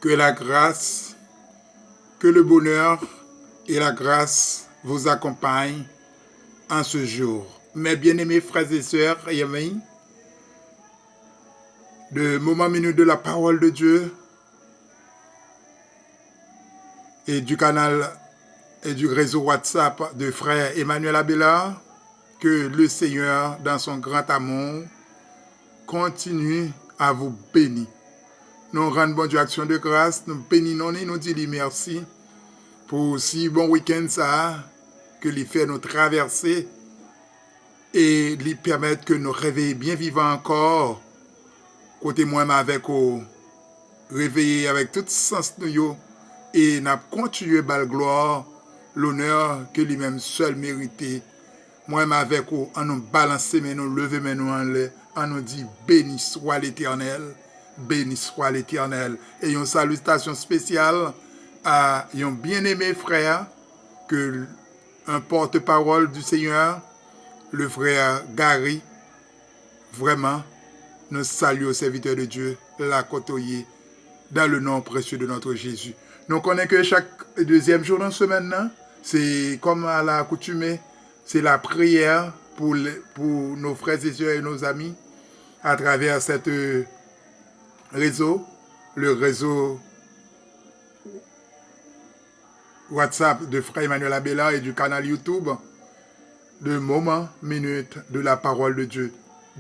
Que la grâce, que le bonheur et la grâce vous accompagnent en ce jour. Mes bien-aimés frères et sœurs et amis, de Moment Minute de la Parole de Dieu et du canal et du réseau WhatsApp de frère Emmanuel Abélard, que le Seigneur, dans son grand amour, continue à vous bénir. Nous rendons bon Dieu action de grâce, nous bénissons et nous disons merci pour si bon week-end ça, que lui fait nous traverser et lui permettre que nous réveillions bien vivants encore, côté moi avec vous, réveiller avec tout sens nous et n'a continué bal gloire, l'honneur que lui-même seul mérité. Moi avec vous, en nous balancer mais nous lever mais nous en l'air, en nous dit béni soit l'Éternel, béni soit l'Éternel. Et une salutation spéciale à un bien-aimé frère, que un porte-parole du Seigneur, le frère Gary. Vraiment, nous saluons au serviteur de Dieu, la côtoyer, dans le nom précieux de notre Jésus. Nous connaissons que chaque deuxième jour de la semaine, c'est comme à l'accoutumée, c'est la prière pour nos frères et sœurs et nos amis à travers cette réseau, le réseau WhatsApp de Frère Emmanuel Abélard et du canal YouTube de Moment Minute de la Parole de Dieu.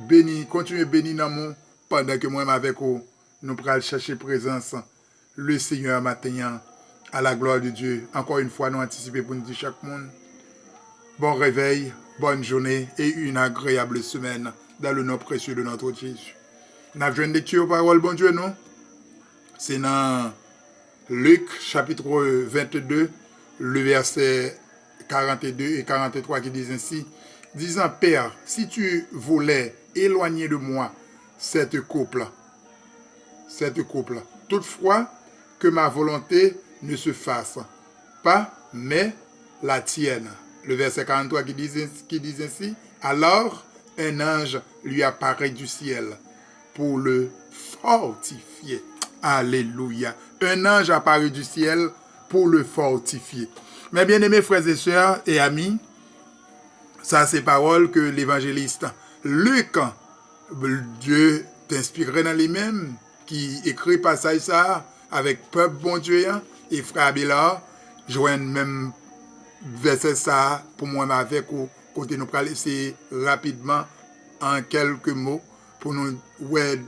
Béni, continuez béni dans mon pendant que moi avec vous, nous pourrons chercher présence le Seigneur matin à la gloire de Dieu. Encore une fois, nous anticiper pour nous dire chaque monde bon réveil, bonne journée et une agréable semaine dans le nom précieux de notre Jésus. Nous avons une lecture parole, bon Dieu, non? C'est dans Luc, chapitre 22, le verset 42 et 43 qui disent ainsi, disant, Père, si tu voulais éloigner de moi cette couple, toutefois que ma volonté ne se fasse pas, mais la tienne. Le verset 43 qui dit ainsi, alors un ange lui apparaît du ciel pour le fortifier. Alléluia. Un ange apparaît du ciel pour le fortifier. Mes bien-aimés frères et sœurs et amis, ça c'est parole que l'évangéliste Luc, Dieu t'inspirerait dans lui-même, qui écrit passage ça avec peuple bon Dieu et frère Abélard, joignent même verset ça pour moi avec vous, côté nous parler laisser rapidement en quelques mots pour nous ouais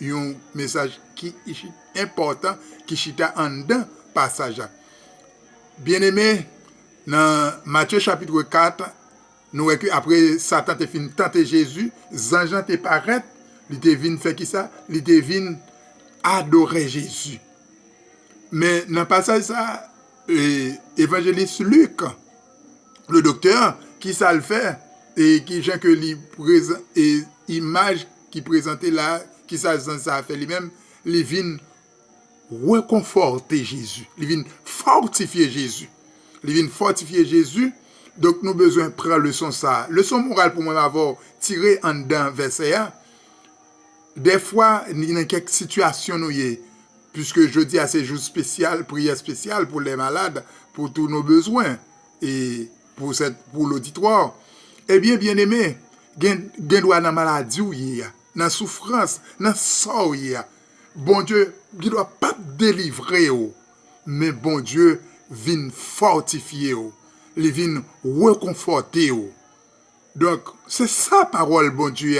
un message qui est important qui chita en dedans passage. Bien-aimé, dans Matthieu chapitre 4, nous après Satan te fin tenter Jésus, Jean te paraît, il te vinn faire qui ça? Il te vinn adorer Jésus. Mais dans passage ça, évangéliste Luc, le docteur, qui ça le fait et qui gens que lui présente et image qui présentait là, qui ça a fait lui-même, il vient reconforter Jésus, il vient fortifier Jésus. Il vient fortifier Jésus. Donc nous besoin prendre leçon ça. Leçon morale pour moi avoir tiré en dedans verset 1. Des fois, il y a quelques situations nous y est, puisque jeudi à ces jours spécial, prière spéciale pour les malades, pour tous nos besoins et pour l'auditoire. Eh bien aimé, gen doit dans maladie ou y a, dans souffrance, dans sort y a. Bon Dieu, il doit pas délivrer ou, mais bon Dieu vient fortifier ou, il vient reconforter ou. Donc, c'est ça parole bon Dieu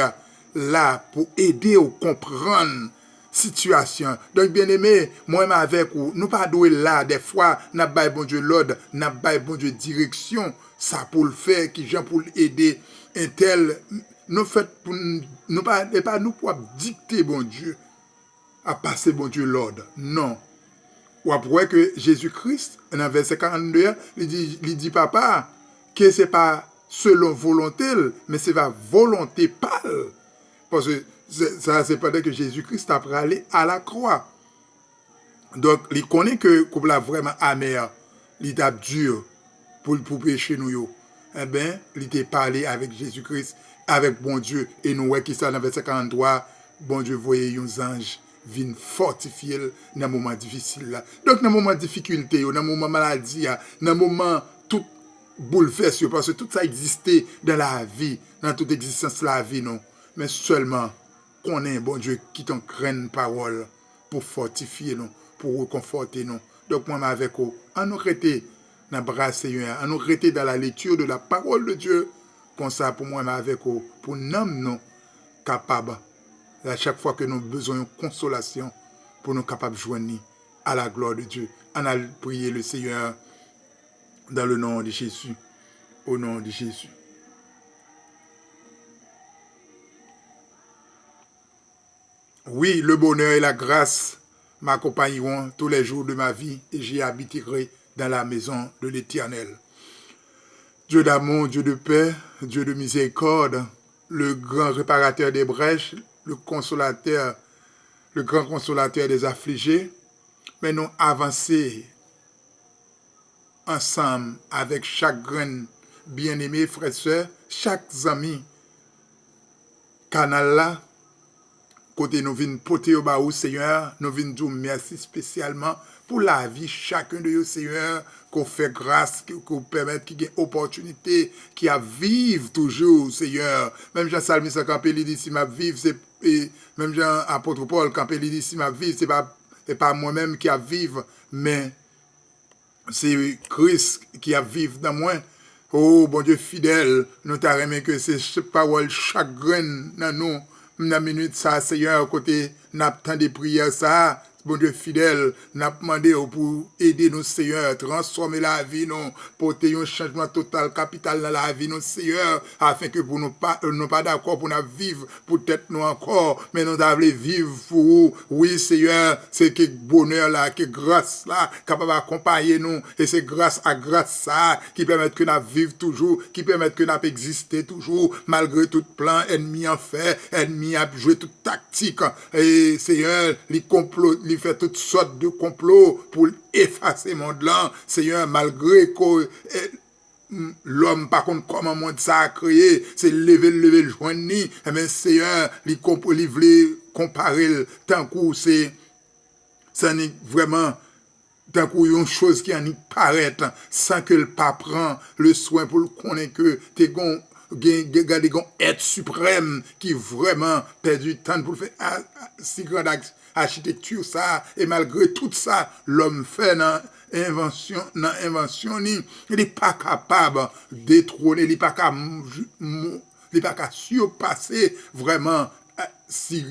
là pour aider ou comprendre situation. Donc bien aimé, moi avec vous, nous pas doué là des fois n'a bail bon Dieu l'ordre, n'a bail bon Dieu direction, ça pour le faire qui gens pour aider un tel nous fait pour nous pas nous pour dicter bon Dieu à passer bon Dieu l'ordre. Non. Ou après que Jésus-Christ dans verset 42, il dit papa que c'est pas selon volonté, mais c'est la volonté pâle. Parce que ça, c'est pendant que Jésus-Christ a aller à la croix. Donc, il connaît que comme là vraiment amer, il est dur pour pécher nous. Eh bien, il était parlé avec Jésus-Christ, avec bon Dieu. Et nous, qui ça dans verset 43, bon Dieu voyait un ange vin fortifier dans moment difficile là. Donc dans moment difficulté, dans moment maladie, dans moment tout bouleverse parce que tout ça existait dans la vie, dans toute existence de la vie non, mais seulement qu'on ait un bon Dieu qui t'en craigne parole pour fortifier nous, pour réconforter nous. Donc moi avec vous, on nous rester dans le bras Seigneur, on nous rester dans la lecture de la parole de Dieu, comme ça pour moi avec vous, pour nous capables à chaque fois que nous avons besoin de consolation, pour nous capables de joindre à la gloire de Dieu. On a prié le Seigneur dans le nom de Jésus. Au nom de Jésus. Oui, le bonheur et la grâce m'accompagneront tous les jours de ma vie et j'y habiterai dans la maison de l'Éternel. Dieu d'amour, Dieu de paix, Dieu de miséricorde, le grand réparateur des brèches, le grand consolateur des affligés, mais nous avancer ensemble avec chaque grain bien-aimé, frères et sœurs, chaque ami, canal là, côté nous venons porter au bas au Seigneur, nous venons dire merci spécialement pour la vie chacun de vous, Seigneur, qu'on fait grâce, qu'on permette qu'il y ait opportunité, qui a vivre toujours, Seigneur. Même Jean Salmiste Campé dit si ma vivre, c'est même Jean Apôtre Paul Campé dit si ma vivre, c'est pas moi-même qui a vivre, mais c'est Christ qui a vivre dans moi. Oh, bon Dieu fidèle, nous t'arrêtons que c'est parole chaque grain dans nous. Dans la minute ça, Seigneur, côté n'a tant de prières ça, bon Dieu fidèle, n'a demandé pour aider nous, Seigneur, transformer la vie, nous, porter un changement total, capital dans la vie, nous, Seigneur, afin que pour nous pas d'accord pour nous vivre, pour peut-être nous encore, mais nous devons vivre pour vous. Oui, Seigneur, c'est que bonheur là, que grâce là, capable d'accompagner nous, et c'est grâce à grâce ça, qui permet que nous vivons toujours, qui permet que nous exister toujours, malgré tout plan, ennemi en fait, ennemi a joué toute tactique, et Seigneur, les complots, il fait toutes sortes de complots pour effacer le monde là, Seigneur, malgré que l'homme, par contre, comment le monde ça a créé, c'est lever le joindre, mais Seigneur, il voulait comparer, tant que ça n'est vraiment, tant qu'il y a une chose qui en y paraît, sans que le pape prend le soin pour le connaître que t'es regardez un être suprême qui vraiment perdu du temps pour faire si grande architecture ça, et malgré tout ça, l'homme fait dans invention, il n'est pas capable de détrôner, il n'est pas capable surpasser vraiment si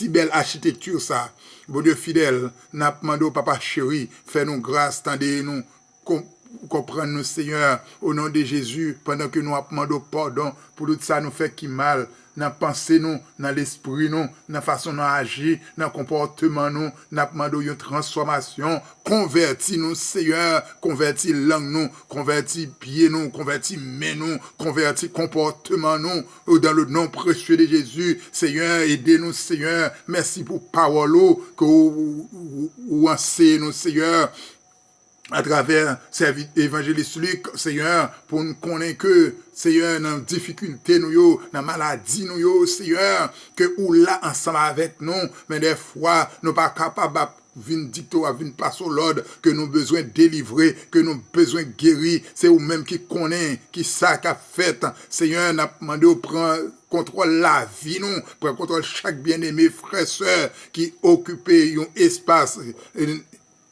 belle architecture ça. Bon Dieu fidèle, n'a demandé au papa chéri, fais-nous grâce, tendez-nous, comprendre nous, Seigneur, au nom de Jésus, pendant que nous demandons pardon pour tout ça nous fait qui mal, dans pensée nous, dans l'esprit nous, dans façon nous agir, dans comportement nous, nous demandons une transformation, convertis nous, Seigneur, convertis langue nous, convertis pied nous, convertis main nous, convertis comportement nous, dans le nom précieux de Jésus, Seigneur, aidez-nous, Seigneur, merci pour parole que vous enseignez nous, Seigneur, à travers l'évangéliste Luc, Seigneur, pour nous connaître que, Seigneur, dans difficulté nous, dans maladie nous, Seigneur, que ou là ensemble avec nous, mais des fois, nous pas capables vin dicto à vin passer l'ordre que nous besoin délivrer, que nous besoin guérir, c'est vous même qui connaît, qui ça qu'a fait, Seigneur, n'a demandé au prendre contrôle la vie nous, prendre contrôle chaque bien-aimé frère sœur qui occupe un espace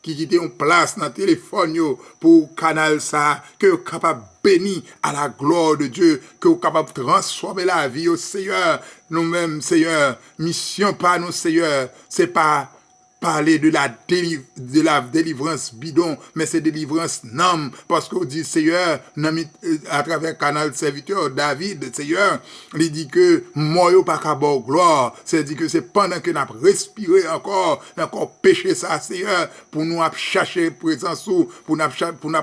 qui quitte en place dans le téléphone pour canal ça, que vous capable bénir à la gloire de Dieu, que vous capable transformer la vie au Seigneur. Nous-mêmes, Seigneur, mission pas nous, Seigneur, c'est pas parler de la délivrance bidon, mais c'est délivrance nam, parce qu'on dit, Seigneur, à travers canal serviteur David, Seigneur, il dit que moi, pas qu'à bord gloire, c'est-à-dire que c'est pendant que nous avons respiré encore péché ça, Seigneur, pour nous chercher présence, pour nous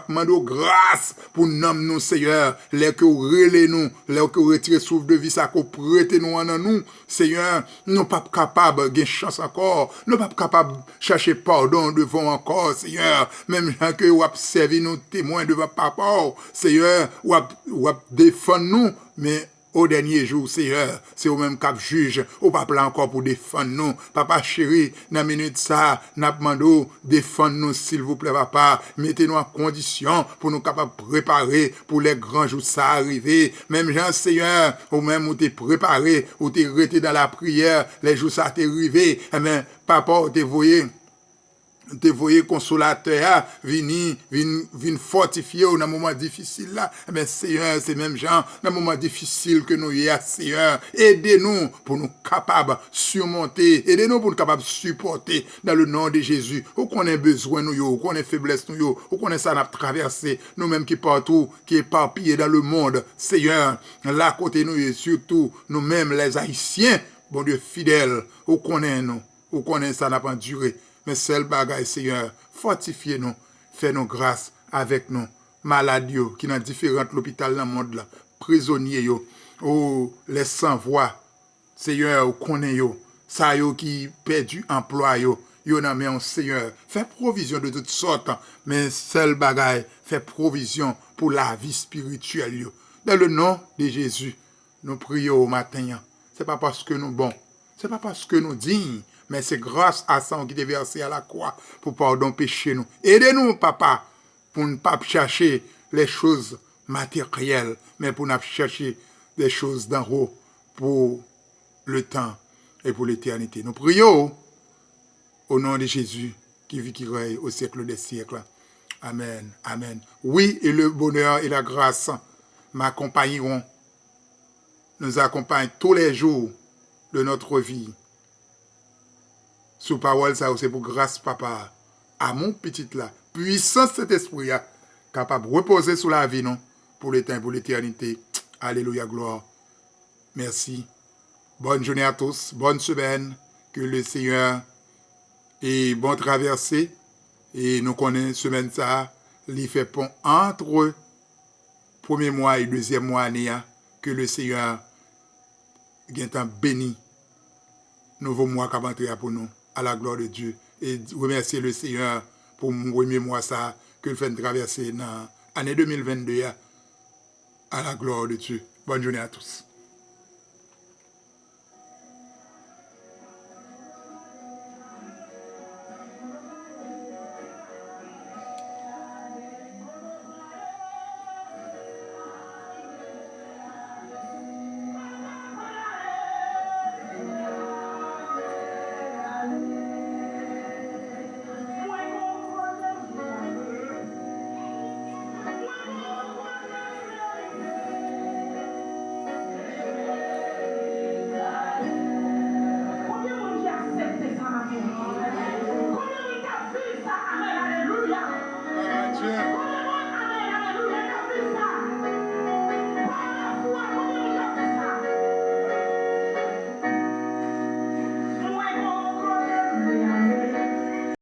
demander grâce, pour nous, Seigneur, les que vous relais nous, les que vous retirez souffle de vie, ça que vous prêtez nous en nous, Seigneur, nous ne sommes pas capables de chance encore, nous ne sommes pas capables chercher pardon devant encore, Seigneur, même que vous avez servi nos témoins devant papa, Seigneur, vous défendre nous, mais au dernier jour, Seigneur, c'est au même cap juge, au papa encore pour défendre nous. Papa chéri, dans minute ça, n'a demandé défendre nous, s'il vous plaît, papa. Mettez-nous en condition pour nous capables de préparer pour les grands jours ça arriver. Même Jean, Seigneur, ou même où t'es préparé, où t'es resté dans la prière, les jours ça t'est arrivé. Eh bien, papa, t'es voyé consolateur vini fortifier dans un moment difficile là. Mais Seigneur, c'est même gens dans un moment difficile que nous y a, Seigneur, aidez-nous pour nous capables surmonter, aidez-nous pour nous capables supporter dans le nom de Jésus. Où qu'on ait besoin nous yo, où qu'on ait faiblesse nous yo, où qu'on ait ça n'a traversé, nous mêmes qui partout, qui éparpillés dans le monde, Seigneur, là côté nous et surtout nous-mêmes les Haïtiens, bon Dieu fidèles, où qu'on ait nous, où qu'on ait ça n'a pas duré. Mais seul bagaille, Seigneur, fortifiez-nous, fais-nous grâce avec nous. Malades qui dans différents hôpitaux dans le monde là, prisonniers ou les sans-voix, Seigneur, ou connaît ça qui perdu emploi yo n'a mais Seigneur, fais provision de toutes sortes, mais seul bagaille, fais provision pour la vie spirituelle yo. Dans le nom de Jésus, nous prions au matin. C'est pas parce que nous bons, c'est pas parce que nous dignes, mais c'est grâce à ça qui est versé à la croix pour pardon péché nous. Aidez-nous, papa, pour ne pas chercher les choses matérielles, mais pour nous chercher des choses d'en haut pour le temps et pour l'éternité. Nous prions au nom de Jésus qui vit, qui règne au siècle des siècles. Amen. Amen. Oui, et le bonheur et la grâce m'accompagneront, nous accompagnent tous les jours de notre vie. Sous parole, ça c'est pour grâce, papa, à mon petit là, puissance cet esprit là, capable de reposer sur la vie, non, pour le temps, pour l'éternité. Alléluia, gloire. Merci. Bonne journée à tous, bonne semaine, que le Seigneur ait bon traversée, et nous connaissons semaine ça, il fait pont entre premier mois et deuxième mois année, que le Seigneur ait un béni, nouveau mois qui va entrer pour nous. À la gloire de Dieu. Et remercier le Seigneur pour mon premier mois ça que le fait traverser dans l'année 2022 à la gloire de Dieu. Bonne journée à tous.